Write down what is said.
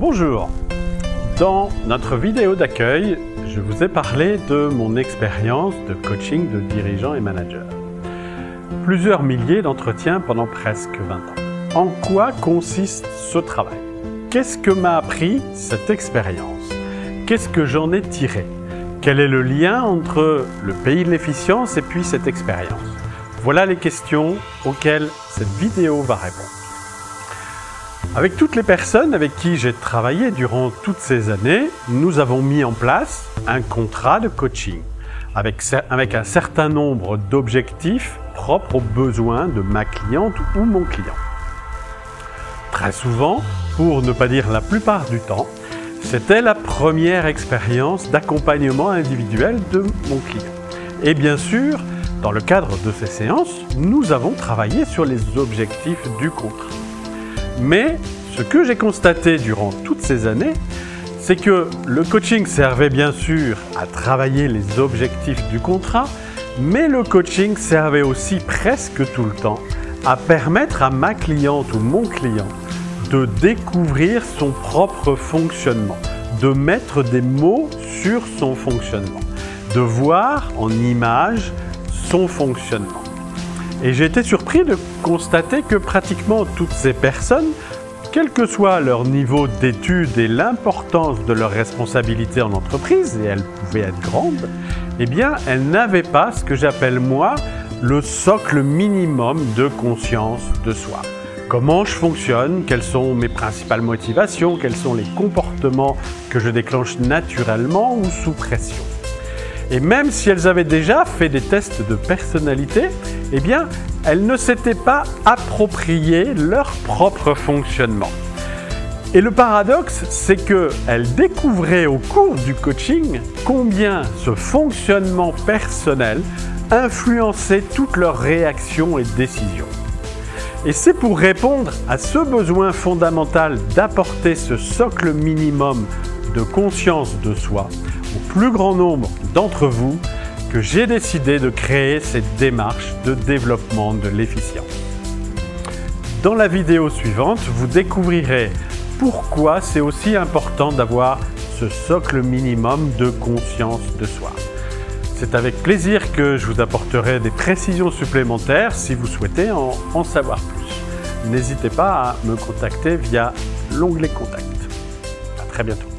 Bonjour, dans notre vidéo d'accueil, je vous ai parlé de mon expérience de coaching de dirigeants et managers. Plusieurs milliers d'entretiens pendant presque 20 ans. En quoi consiste ce travail? Qu'est-ce que m'a appris cette expérience? Qu'est-ce que j'en ai tiré? Quel est le lien entre le pays de l'efficience et puis cette expérience? Voilà les questions auxquelles cette vidéo va répondre. Avec toutes les personnes avec qui j'ai travaillé durant toutes ces années, nous avons mis en place un contrat de coaching avec un certain nombre d'objectifs propres aux besoins de ma cliente ou mon client. Très souvent, pour ne pas dire la plupart du temps, c'était la première expérience d'accompagnement individuel de mon client. Et bien sûr, dans le cadre de ces séances, nous avons travaillé sur les objectifs du contrat. Mais ce que j'ai constaté durant toutes ces années, c'est que le coaching servait bien sûr à travailler les objectifs du contrat, mais le coaching servait aussi presque tout le temps à permettre à ma cliente ou mon client de découvrir son propre fonctionnement, de mettre des mots sur son fonctionnement, de voir en images son fonctionnement. Et j'ai été surpris de constater que pratiquement toutes ces personnes, quel que soit leur niveau d'études et l'importance de leurs responsabilités en entreprise, et elles pouvaient être grandes, eh bien, elles n'avaient pas ce que j'appelle moi le socle minimum de conscience de soi. Comment je fonctionne, quelles sont mes principales motivations, quels sont les comportements que je déclenche naturellement ou sous pression. Et même si elles avaient déjà fait des tests de personnalité, eh bien, elles ne s'étaient pas approprié leur propre fonctionnement. Et le paradoxe, c'est qu'elles découvraient au cours du coaching combien ce fonctionnement personnel influençait toutes leurs réactions et décisions. Et c'est pour répondre à ce besoin fondamental d'apporter ce socle minimum de conscience de soi au plus grand nombre d'entre vous que j'ai décidé de créer cette démarche de développement de l'efficience. Dans la vidéo suivante, vous découvrirez pourquoi c'est aussi important d'avoir ce socle minimum de conscience de soi. C'est avec plaisir que je vous apporterai des précisions supplémentaires si vous souhaitez en savoir plus. N'hésitez pas à me contacter via l'onglet Contact. À très bientôt.